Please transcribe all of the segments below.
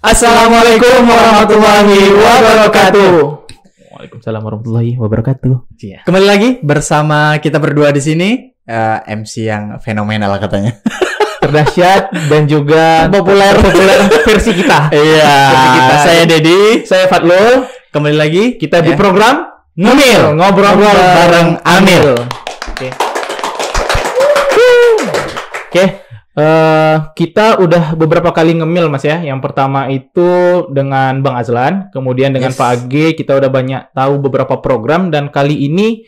Assalamualaikum warahmatullahi wabarakatuh. Waalaikumsalam warahmatullahi wabarakatuh. Kembali lagi bersama kita berdua di sini, MC yang fenomenal katanya. Terdahsyat dan juga populer versi kita. Iya. Saya Dedi, Saya Fadlul. kembali lagi Kita di program Ngemil, ngobrol bareng Amil. Oke. Kita udah beberapa kali ngemil Mas ya. Yang pertama itu dengan Bang Azlan, kemudian dengan Yes. Pak Ag, kita udah banyak tahu beberapa program, dan kali ini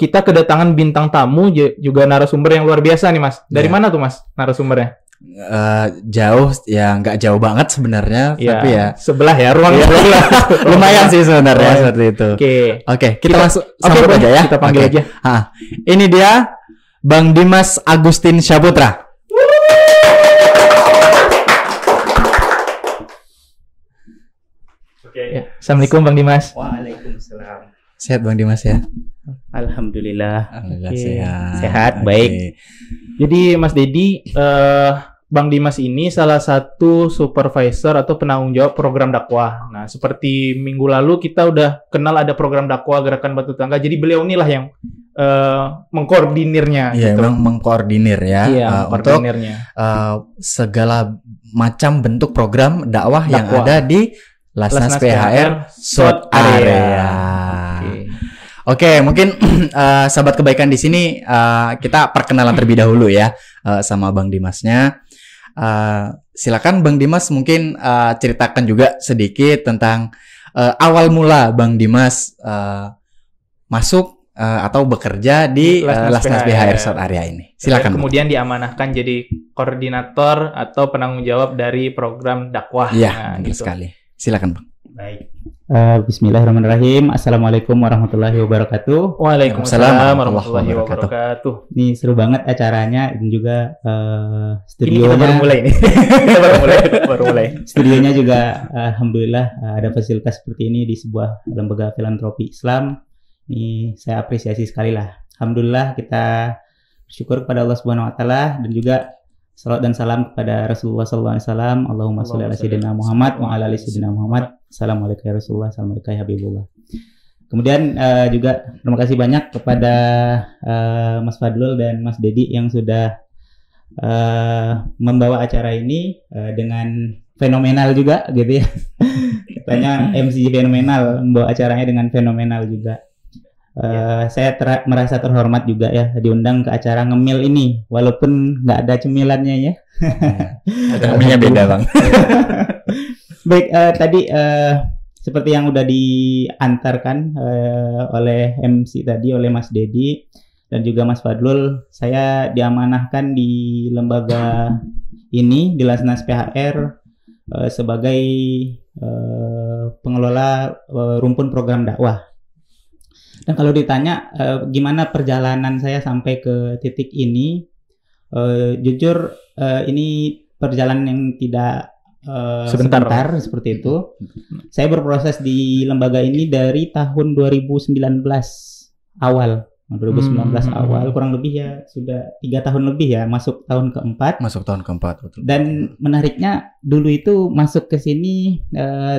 kita kedatangan bintang tamu juga narasumber yang luar biasa nih Mas. Dari mana tuh Mas narasumbernya? Jauh ya, nggak jauh banget sebenarnya, tapi ya sebelah ya, ruang sebelah. lumayan sih sebenarnya seperti itu. Oke, kita langsung sambut aja ya. Kita panggil aja. Ini dia Bang Dimas Agustin Syaputra. Ya. Assalamualaikum Bang Dimas. Waalaikumsalam. Sehat Bang Dimas ya? Alhamdulillah. Alhamdulillah Oke. Sehat, Oke. baik. Jadi Mas Dedi, Bang Dimas ini salah satu supervisor atau penanggung jawab program dakwah. Nah, seperti minggu lalu kita udah kenal ada program dakwah Gerakan Batu Tangga. Jadi beliau inilah yang mengkoordinirnya. Iya, gitu. memang mengkoordinir ya, Iya, untuk mengkoordinirnya. segala macam bentuk program dakwah yang Dakwah. ada di Lasnas PHR South Area. Oke, mungkin sahabat kebaikan di sini kita perkenalan terlebih dahulu ya sama Bang Dimasnya. Silakan Bang Dimas mungkin ceritakan juga sedikit tentang awal mula Bang Dimas masuk atau bekerja di Lasnas PHR South Area ini. Silakan. Dan kemudian diamanahkan jadi koordinator atau penanggung jawab dari program dakwah. Iya, Nah, benar gitu. sekali. Silakan Bang. Baik. Bismillahirrahmanirrahim. Assalamualaikum warahmatullahi wabarakatuh. Waalaikumsalam warahmatullahi wabarakatuh. Ini seru banget acaranya dan juga Ini studionya. kita baru mulai nih. baru mulai. Studionya juga alhamdulillah ada fasilitas seperti ini di sebuah lembaga filantropi Islam. Ini saya apresiasi sekali lah. Alhamdulillah kita bersyukur kepada Allah Subhanahu wa taala dan juga salawat dan salam kepada Rasulullah sallallahu alaihi wasallam. Allahumma sholli ala sayyidina Muhammad wa ala ali sayyidina Muhammad. Assalamualaikum ya Rasulullah, assalamualaikum ya Habibullah. Kemudian juga terima kasih banyak kepada Mas Fadlul dan Mas Dedi yang sudah membawa acara ini dengan fenomenal juga gitu ya. Katanya MC fenomenal, membawa acaranya dengan fenomenal juga. Saya merasa terhormat juga ya diundang ke acara ngemil ini walaupun nggak ada cemilannya ya. Namanya beda Bang. Baik, tadi seperti yang udah diantarkan oleh MC tadi, oleh Mas Dedi dan juga Mas Fadlul, saya diamanahkan di lembaga ini di Lasnas PHR sebagai pengelola rumpun program dakwah. Dan kalau ditanya gimana perjalanan saya sampai ke titik ini, jujur ini perjalanan yang tidak sebentar seperti itu. Saya berproses di lembaga ini dari tahun 2019 awal. 2019 awal, kurang lebih ya sudah 3 tahun lebih ya, masuk tahun keempat. Masuk tahun keempat. Betul. Dan menariknya dulu itu masuk ke sini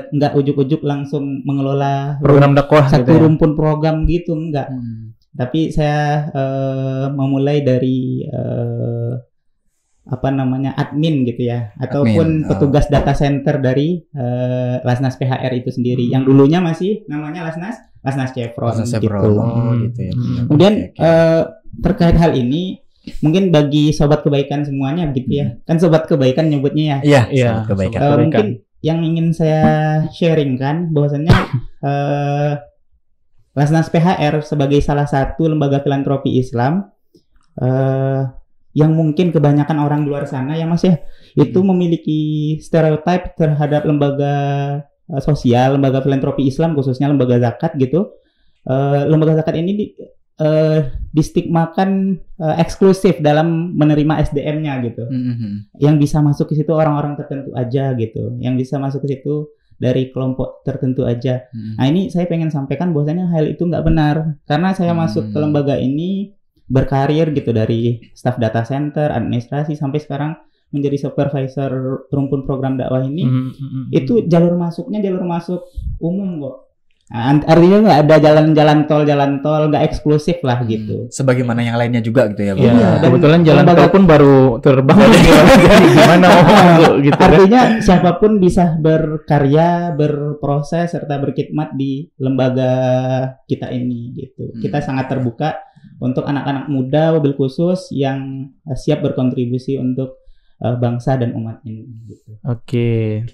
nggak ujuk-ujuk langsung mengelola Program dakwah satu gitu ya. rumpun program gitu, enggak. Tapi saya memulai dari admin gitu ya, ataupun petugas data center dari Lasnas PHR itu sendiri, yang dulunya masih namanya Lasnas Chevron gitu. Gitu ya. Kemudian terkait hal ini, mungkin bagi sobat kebaikan semuanya gitu ya, kan sobat kebaikan nyebutnya ya. Iya, kebaikan. Mungkin yang ingin saya sharingkan bahwasannya Lasnas PHR sebagai salah satu lembaga filantropi Islam yang mungkin kebanyakan orang di luar sana ya Mas ya, itu memiliki stereotip terhadap lembaga sosial, lembaga filantropi Islam khususnya lembaga zakat gitu. Lembaga zakat ini distigmakan eksklusif dalam menerima SDM-nya gitu. Yang bisa masuk ke situ orang-orang tertentu aja gitu. Yang bisa masuk ke situ dari kelompok tertentu aja. Nah ini saya pengen sampaikan bahwasanya hal itu nggak benar. Karena saya masuk ke lembaga ini berkarir gitu dari staf data center, administrasi sampai sekarang menjadi supervisor rumpun program dakwah ini, itu jalur masuk umum kok. Nah, artinya nggak ada jalan tol nggak eksklusif lah gitu. Sebagaimana yang lainnya juga gitu ya, Bang. Iya, kebetulan jalan tol pun baru terbang. Gimana gitu kan? Artinya siapapun bisa berkarya, berproses serta berkhidmat di lembaga kita ini gitu. Kita sangat terbuka untuk anak-anak muda wabil khusus yang siap berkontribusi untuk bangsa dan umat ini gitu. Oke.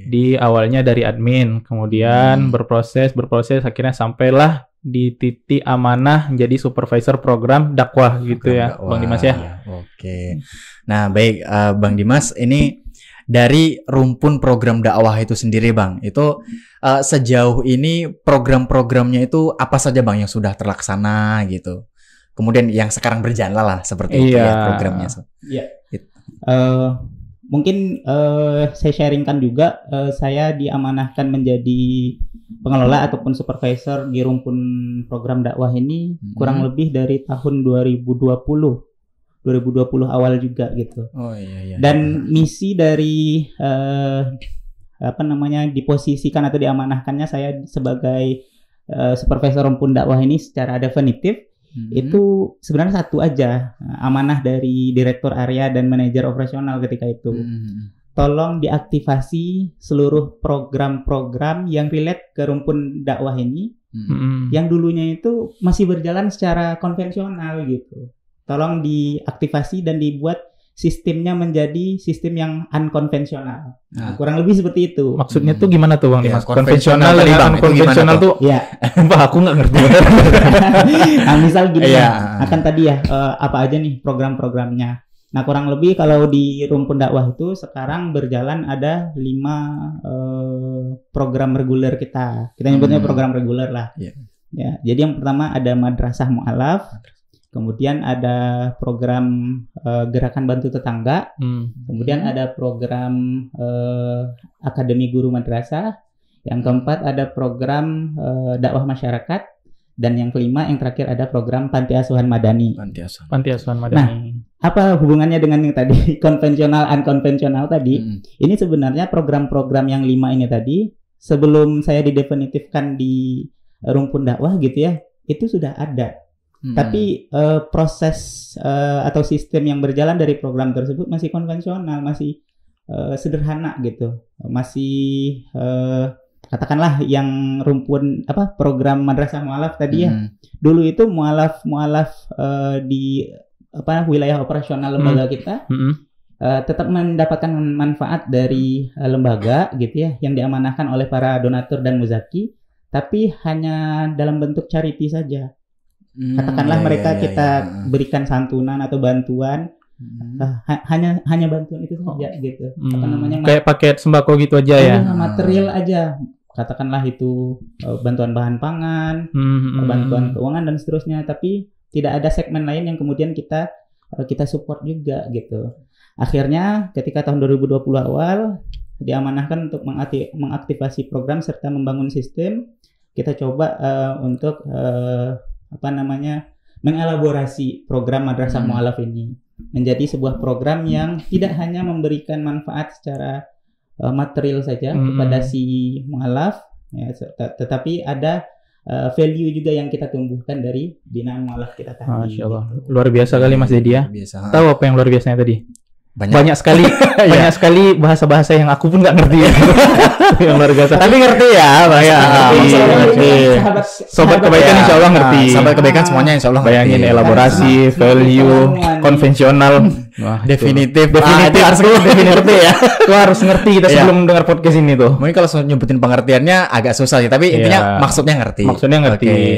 Di awalnya dari admin, kemudian berproses akhirnya sampailah di titik amanah menjadi supervisor program dakwah gitu ya, Bang Dimas ya. Oke. Nah, baik Bang Dimas, ini dari rumpun program dakwah itu sendiri, Bang. Itu sejauh ini program-programnya itu apa saja, Bang, yang sudah terlaksana gitu. Kemudian yang sekarang berjalan lah seperti itu ya programnya. Iya. Mungkin saya sharingkan juga, saya diamanahkan menjadi pengelola ataupun supervisor di rumpun program dakwah ini kurang lebih dari tahun 2020 awal juga gitu. Oh iya. Dan misi dari diposisikan atau diamanahkannya saya sebagai supervisor rumpun dakwah ini secara definitif itu sebenarnya satu aja, amanah dari direktur area dan manajer operasional ketika itu. Tolong diaktifasi seluruh program-program yang relate ke rumpun dakwah ini yang dulunya itu masih berjalan secara konvensional gitu. Tolong diaktifasi dan dibuat sistemnya menjadi sistem yang unkonvensional. Kurang lebih seperti itu. Maksudnya tuh gimana tuh, Bang Dimas? Konvensional dengan unkonvensional tuh? Ya. Aku nggak ngerti. Nah, misal gini akan tadi ya, apa aja nih program-programnya. Nah, kurang lebih kalau di rumpun dakwah itu sekarang berjalan ada 5 program reguler kita. Kita nyebutnya program reguler lah. Ya, jadi yang pertama ada Madrasah Mu'alaf. Kemudian ada program Gerakan Bantu Tetangga. Kemudian ada program Akademi Guru Madrasah. Yang keempat ada program Dakwah Masyarakat. Dan yang kelima, yang terakhir ada program Panti Asuhan Madani. Panti Asuhan Madani. Nah, apa hubungannya dengan yang tadi konvensional, unkonvensional tadi? Ini sebenarnya program-program yang 5 ini tadi, sebelum saya didefinitifkan di rumpun dakwah gitu ya, itu sudah ada. Tapi proses atau sistem yang berjalan dari program tersebut masih konvensional, masih sederhana gitu, masih katakanlah yang rumpun program Madrasah Mu'alaf tadi ya. Dulu itu mu'alaf di wilayah operasional lembaga kita tetap mendapatkan manfaat dari lembaga gitu ya, yang diamanahkan oleh para donatur dan muzaki, tapi hanya dalam bentuk charity saja. Katakanlah mereka kita berikan santunan atau bantuan, hanya bantuan itu saja gitu. Kayak paket sembako gitu aja ya. Material aja. Katakanlah itu bantuan bahan pangan, bantuan keuangan dan seterusnya, tapi tidak ada segmen lain yang kemudian kita support juga gitu. Akhirnya ketika tahun 2020 awal diamanahkan untuk mengaktifasi program serta membangun sistem, kita coba untuk mengelaborasi program Madrasah Mu'alaf ini menjadi sebuah program yang tidak hanya memberikan manfaat secara material saja kepada si mu'alaf ya, tetapi ada value juga yang kita tumbuhkan dari binaan mu'alaf kita tadi. Masya Allah, luar biasa kali Mas Dedi ya. Tahu apa yang luar biasanya tadi? Banyak sekali banyak sekali bahasa-bahasa yang aku pun nggak ngerti ya. Yang luar biasa. Tapi ngerti ya, ngerti. Sobat kebaikan insya Allah ngerti. Sobat kebaikan semuanya insya Allah. Bayangin elaborasi, value, konvensional, definitif harus ngerti ya. Itu harus ngerti kita sebelum dengar podcast ini tuh. Mungkin kalau nyebutin pengertiannya agak susah sih, tapi intinya maksudnya ngerti.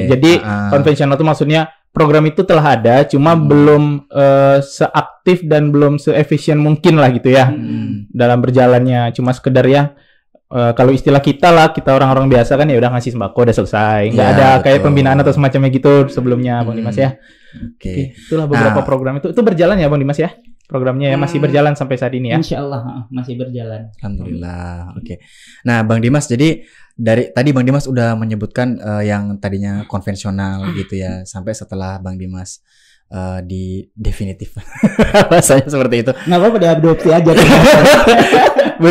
Jadi konvensional itu maksudnya program itu telah ada, cuma belum seaktif dan belum seefisien mungkin lah gitu ya dalam berjalannya. Cuma sekedar ya kalau istilah kita orang-orang biasa kan ya udah ngasih sembako udah selesai, nggak ada kayak pembinaan atau semacamnya gitu sebelumnya, Bang Dimas ya. Oke. Itulah beberapa program itu berjalan ya, Bang Dimas ya. Programnya ya masih berjalan sampai saat ini ya. Insya Allah masih berjalan. Alhamdulillah. Oke. Nah, Bang Dimas, jadi dari tadi Bang Dimas udah menyebutkan yang tadinya konvensional gitu ya, sampai setelah Bang Dimas di definitif. Bahasanya seperti itu. Nggak apa-apa, diadopsi aja.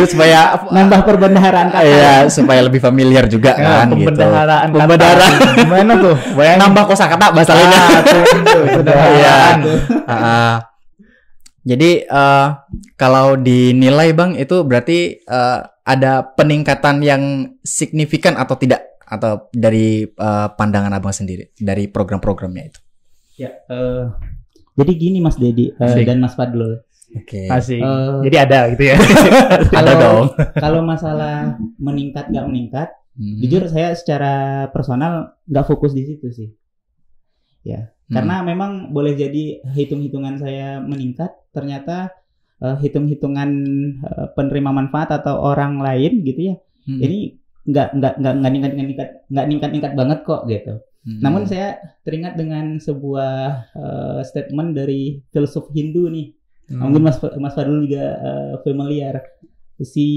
Supaya Nambah perbendaharaan kata. Iya, supaya lebih familiar juga kan gitu. Pembendaharaan kata. Pembendaharaan. Gimana tuh? Bayangin. Nambah kosakata bahasa lainnya. Iya. Jadi kalau dinilai Bang itu berarti ada peningkatan yang signifikan atau tidak, atau dari pandangan Abang sendiri dari program-programnya itu? Ya, jadi gini Mas Dedi dan Mas Fadlul. Oke. Asik. Jadi ada gitu ya. Ada dong. Kalau masalah meningkat nggak meningkat, jujur saya secara personal nggak fokus di situ sih. Ya, karena memang boleh jadi hitung-hitungan saya meningkat, ternyata hitung-hitungan penerima manfaat atau orang lain gitu ya. Ini nggak ningkat banget kok gitu. Namun saya teringat dengan sebuah statement dari filsuf Hindu nih. Mungkin Mas Fadlul juga familiar, si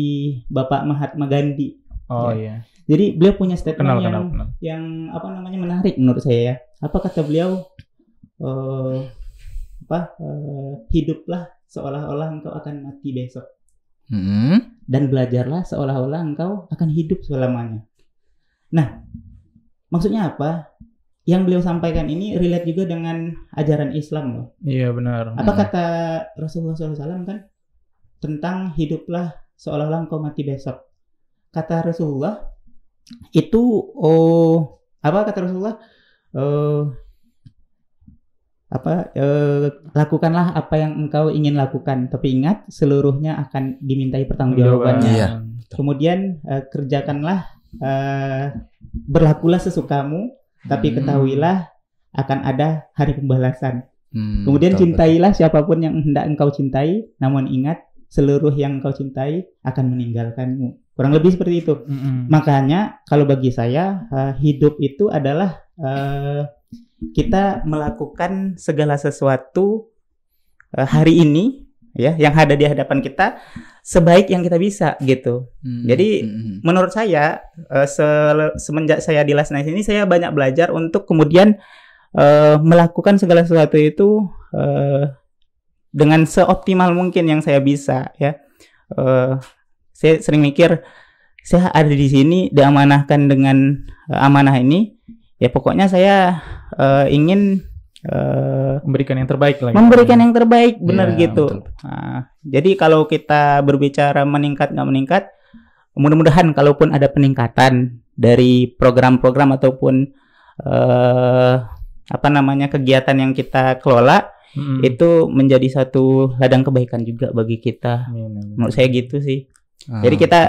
Bapak Mahatma Gandhi. Oh iya. Jadi beliau punya statement Kenal. yang apa namanya menarik menurut saya ya. Apa kata beliau? Hiduplah seolah-olah engkau akan mati besok. Dan belajarlah seolah-olah engkau akan hidup selamanya. Nah, maksudnya apa? Yang beliau sampaikan ini relate juga dengan ajaran Islam loh. Iya benar. Apa kata Rasulullah SAW kan? Tentang hiduplah seolah-olah engkau mati besok. Kata Rasulullah itu, apa kata Rasulullah? Lakukanlah apa yang engkau ingin lakukan, tapi ingat seluruhnya akan dimintai pertanggungjawabannya. Iya. Kemudian kerjakanlah, berlakulah sesukamu, tapi ketahuilah akan ada hari pembalasan. Kemudian cintailah siapapun yang hendak engkau cintai, namun ingat seluruh yang engkau cintai akan meninggalkanmu. Kurang lebih seperti itu. Makanya kalau bagi saya hidup itu adalah kita melakukan segala sesuatu hari ini ya yang ada di hadapan kita sebaik yang kita bisa gitu. Jadi menurut saya semenjak saya di Lasnas ini saya banyak belajar untuk kemudian melakukan segala sesuatu itu dengan seoptimal mungkin yang saya bisa ya. Saya sering mikir saya ada di sini diamanahkan dengan amanah ini ya, pokoknya saya ingin memberikan yang terbaik lagi. Memberikan yang terbaik, benar gitu. Betul. Nah, jadi kalau kita berbicara meningkat nggak meningkat, mudah-mudahan kalaupun ada peningkatan dari program-program ataupun kegiatan yang kita kelola, itu menjadi satu ladang kebaikan juga bagi kita. Menurut saya gitu sih. Jadi kita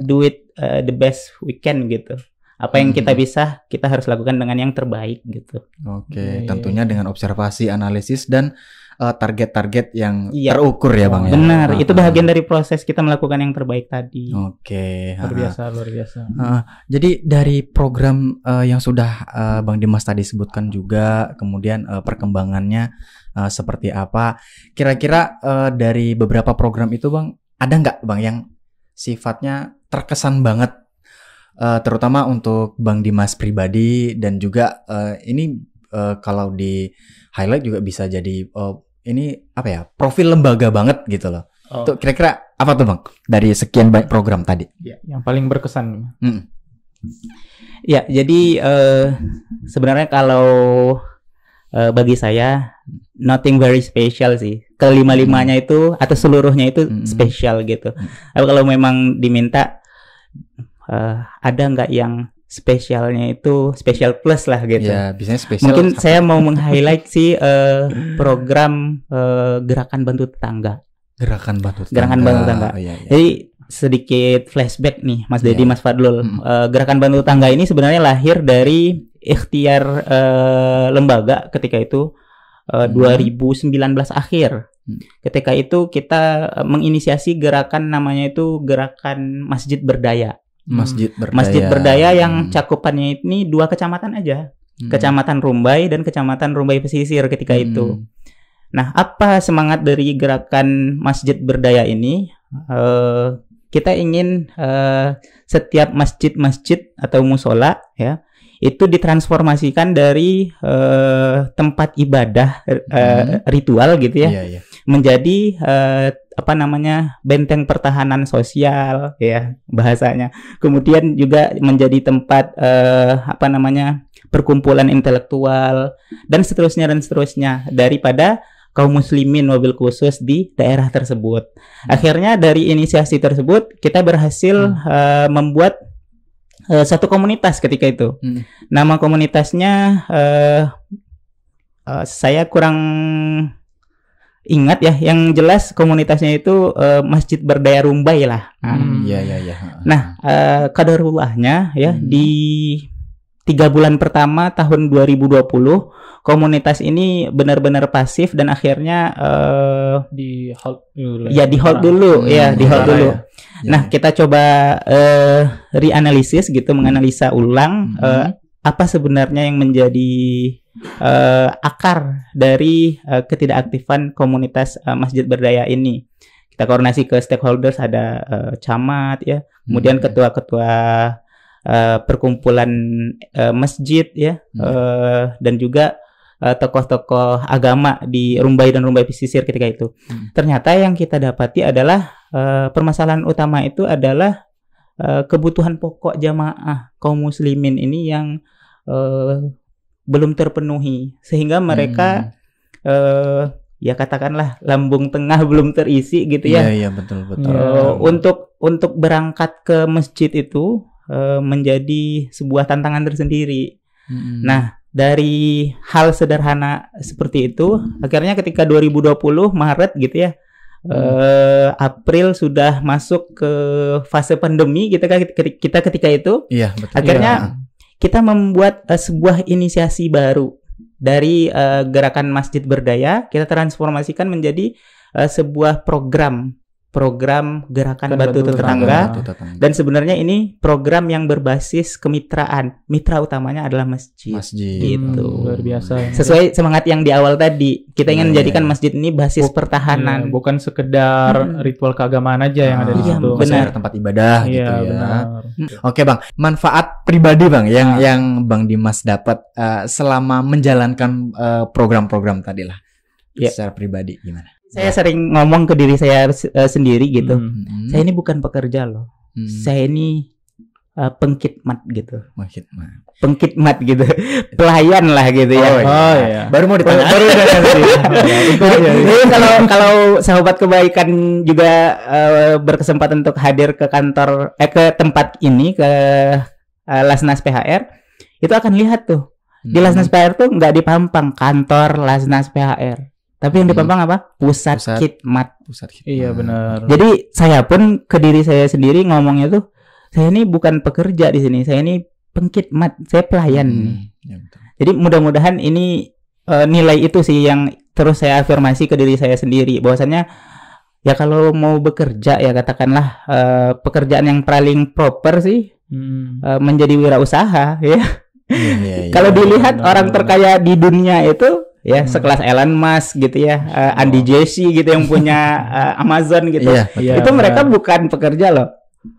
do it the best we can gitu. Apa yang kita bisa, kita harus lakukan dengan yang terbaik gitu. Oke, tentunya dengan observasi, analisis, dan target-target yang terukur ya Bang. Benar, itu bagian dari proses kita melakukan yang terbaik tadi. Oke. Luar biasa. Jadi dari program yang sudah Bang Dimas tadi sebutkan juga, kemudian perkembangannya seperti apa, kira-kira dari beberapa program itu Bang, ada nggak Bang yang sifatnya terkesan banget, terutama untuk Bang Dimas pribadi, dan juga ini kalau di highlight juga bisa jadi ini apa ya, profil lembaga banget gitu loh. Tuh kira-kira apa tuh Bang dari sekian banyak program tadi? Ya, yang paling berkesan. Ya, jadi sebenarnya kalau bagi saya nothing very special sih. Kelima-limanya itu atau seluruhnya itu spesial gitu. Tapi kalau memang diminta ada nggak yang spesialnya itu special plus lah gitu. Ya, biasanya spesial. Mungkin saya mau meng-highlight sih program gerakan bantu tetangga. Gerakan bantu tetangga. Oh, iya. Jadi sedikit flashback nih Mas Dedi, Mas Fadlul. Gerakan bantu tetangga ini sebenarnya lahir dari ikhtiar lembaga ketika itu 2019 akhir. Ketika itu kita menginisiasi gerakan namanya itu Gerakan Masjid Berdaya. Masjid Berdaya yang cakupannya ini 2 kecamatan aja. Kecamatan Rumbai dan Kecamatan Rumbai Pesisir ketika itu. Nah, apa semangat dari Gerakan Masjid Berdaya ini? Kita ingin setiap masjid-masjid atau musola ya, itu ditransformasikan dari tempat ibadah ritual gitu ya, menjadi benteng pertahanan sosial ya bahasanya. Kemudian juga menjadi tempat perkumpulan intelektual dan seterusnya daripada kaum muslimin wabil khusus di daerah tersebut. Akhirnya dari inisiasi tersebut kita berhasil membuat satu komunitas ketika itu. Nama komunitasnya saya kurang ingat ya, yang jelas komunitasnya itu Masjid Berdaya Rumbai lah. Nah, qadarullahnya ya di 3 bulan pertama tahun 2020 komunitas ini benar-benar pasif dan akhirnya di hold dulu. Ya, di hold dulu. Nah, kita coba reanalisis gitu, menganalisa ulang apa sebenarnya yang menjadi akar dari ketidakaktifan komunitas Masjid Berdaya ini. Kita koordinasi ke stakeholders, ada camat ya, kemudian ketua-ketua perkumpulan masjid ya, dan juga tokoh-tokoh agama di Rumbai dan Rumbai Pesisir ketika itu. Ternyata yang kita dapati adalah permasalahan utama itu adalah kebutuhan pokok jamaah kaum muslimin ini yang belum terpenuhi, sehingga mereka ya katakanlah lambung tengah belum terisi gitu ya. Iya, betul. Untuk berangkat ke masjid itu menjadi sebuah tantangan tersendiri. Nah, dari hal sederhana seperti itu, akhirnya ketika 2020 Maret gitu ya, April sudah masuk ke fase pandemi kita ketika itu. Iya, betul. Akhirnya kita membuat sebuah inisiasi baru dari gerakan Masjid Berdaya, kita transformasikan menjadi sebuah program gerakan Batu Tetangga. Dan sebenarnya ini program yang berbasis kemitraan. Mitra utamanya adalah masjid. Gitu. Luar biasa. Sesuai semangat yang di awal tadi. Kita ingin menjadikan masjid ini basis pertahanan. Bukan sekedar ritual keagamaan aja yang ada di situ. Benar, tempat ibadah gitu ya. Benar. Oke, Bang. Manfaat pribadi, Bang, yang Bang Dimas dapat selama menjalankan program-program tadi lah. Secara pribadi gimana? Saya sering ngomong ke diri saya sendiri gitu. Saya ini bukan pekerja loh. Saya ini pengkhidmat gitu. Pengkhidmat gitu. Pelayan lah gitu ya. Iya. Baru mau ditanya. Jadi kalau sahabat kebaikan juga berkesempatan untuk hadir ke kantor ke tempat ini, ke Lasnas PHR, itu akan lihat tuh. Di Lasnas PHR tuh nggak dipampang kantor Lasnas PHR. Tapi yang dipampang apa? Pusat khidmat. Iya, benar. Jadi saya pun ke diri saya sendiri ngomongnya tuh, saya ini bukan pekerja di sini, saya ini pengkhidmat, saya pelayan nih. Jadi mudah-mudahan ini nilai itu sih yang terus saya afirmasi ke diri saya sendiri, bahwasannya ya kalau mau bekerja ya katakanlah pekerjaan yang paling proper sih menjadi wirausaha ya. Kalau dilihat orang terkaya di dunia itu ya sekelas Elon Musk gitu ya, Andy Jassy gitu yang punya Amazon gitu. Itu mereka bukan pekerja loh.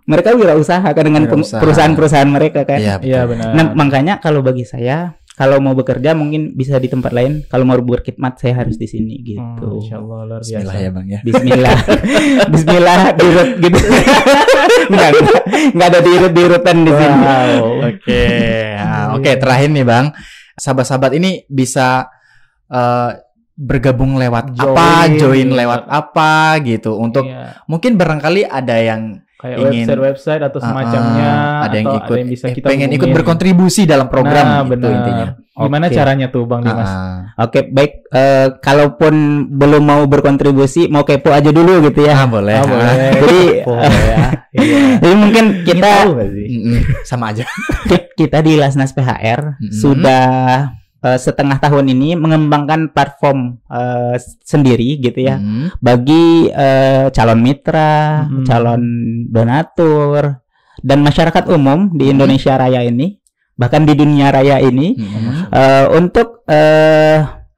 Mereka wirausaha kan dengan perusahaan-perusahaan mereka kan. Iya, benar. Nah, makanya kalau bagi saya, kalau mau bekerja mungkin bisa di tempat lain. Kalau mau berkhidmat saya harus di sini gitu. Insyaallah luar biasa. Bismillah ya, Bang ya. Bismillah diurut gitu. Enggak ada diurut-diurutan di sini. Oke, terakhir nih, Bang. Sahabat-sahabat ini bisa bergabung lewat join lewat apa gitu, untuk mungkin barangkali ada yang kayak ingin website atau semacamnya, ada yang ikut, ada yang bisa kita pengen ikut berkontribusi dalam program gitu intinya. Gimana caranya tuh, Bang Dimas? Baik, kalaupun belum mau berkontribusi, mau kepo aja dulu gitu ya. Boleh. Jadi jadi mungkin kita sama aja. Kita di Lasnas PHR sudah setengah tahun ini mengembangkan platform sendiri gitu ya, bagi calon mitra, calon donatur, dan masyarakat umum di Indonesia Raya ini, bahkan di dunia raya ini, untuk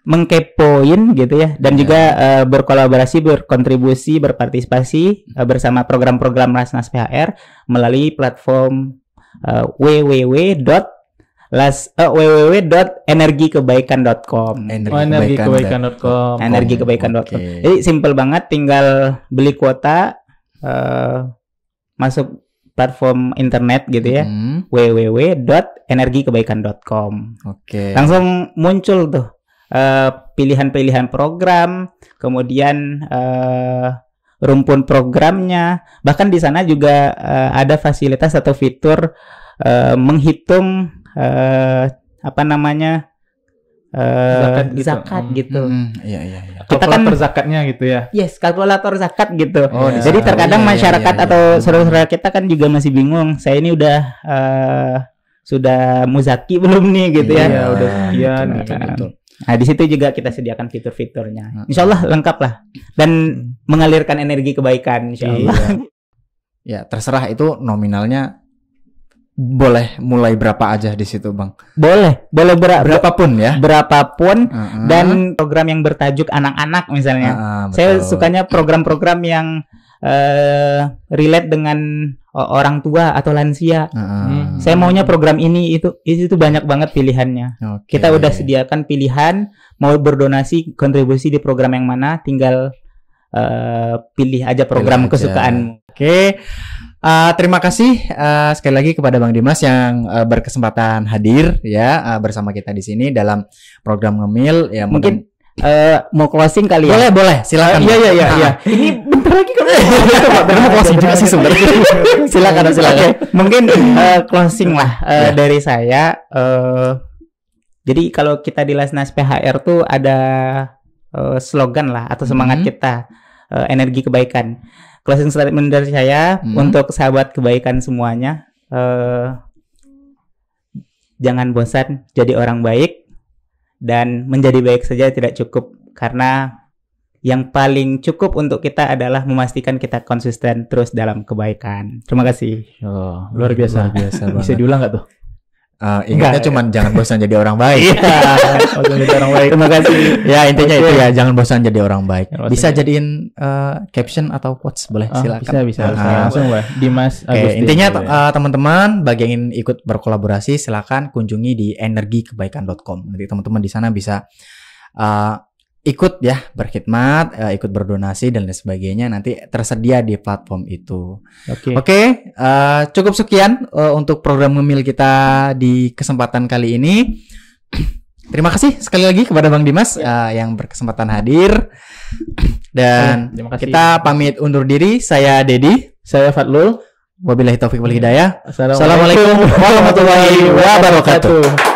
mengkepoin gitu ya, dan juga berkolaborasi, berkontribusi, berpartisipasi bersama program-program Lasnas PHR melalui platform www.lasnas.phr www.energikebaikan.com. Energikebaikan.com. Energikebaikan.com. Jadi simple banget, tinggal beli kuota, masuk platform internet gitu ya, www.energikebaikan.com. Langsung muncul tuh pilihan-pilihan program, kemudian rumpun programnya, bahkan di sana juga ada fasilitas atau fitur menghitung zakat gitu. Iya. Kalkulator zakatnya gitu ya. Yes, kalkulator zakat gitu. Oh, jadi terkadang masyarakat atau saudara-saudara kita kan juga masih bingung. Saya ini sudah muzaki belum nih gitu ya. Iya, udah sekian gitu. Nah, di situ juga kita sediakan fitur-fiturnya. Insya Allah lengkap lah dan mengalirkan energi kebaikan. Insya Allah. Ya, terserah itu nominalnya. Boleh mulai berapa aja di situ, Bang? Boleh berapapun ya. Berapapun dan program yang bertajuk anak-anak misalnya. Saya sukanya program-program yang relate dengan orang tua atau lansia. Saya maunya program ini itu banyak banget pilihannya. Kita udah sediakan pilihan, mau berdonasi kontribusi di program yang mana, tinggal pilih aja program kesukaanmu. Terima kasih sekali lagi kepada Bang Dimas yang berkesempatan hadir ya bersama kita di sini dalam program Ngemil ya. Mungkin mau closing kali ya? Boleh, silakan. Iya. Ini bentar lagi kan. Mau closing juga sih sebenarnya. Silakan. Mungkin closing lah dari saya. Jadi kalau kita di Lasnas PHR tuh ada slogan lah atau semangat kita, energi kebaikan. Closing statement dari saya untuk sahabat kebaikan semuanya, jangan bosan jadi orang baik, dan menjadi baik saja tidak cukup, karena yang paling cukup untuk kita adalah memastikan kita konsisten terus dalam kebaikan. Terima kasih. Luar biasa Bisa diulang nggak tuh? Ingatnya cuma jangan bosan jadi orang baik. Jadi orang baik. Terima kasih. Ya intinya itu ya, jangan bosan jadi orang baik. Bisa jadiin caption atau quotes boleh, silakan. Bisa. Langsung Dimas Agustin. Intinya teman-teman bagi yang ingin ikut berkolaborasi silakan kunjungi di energikebaikan.com. Nanti teman-teman di sana bisa ikut ya berkhidmat, ikut berdonasi dan lain sebagainya, nanti tersedia di platform itu. Oke, cukup sekian untuk program Ngemil kita di kesempatan kali ini. Terima kasih sekali lagi kepada Bang Dimas yang berkesempatan hadir. Dan kita pamit undur diri. Saya Dedi, saya Fadlul. Wabillahi taufiq wal hidayah. Assalamualaikum warahmatullahi wabarakatuh.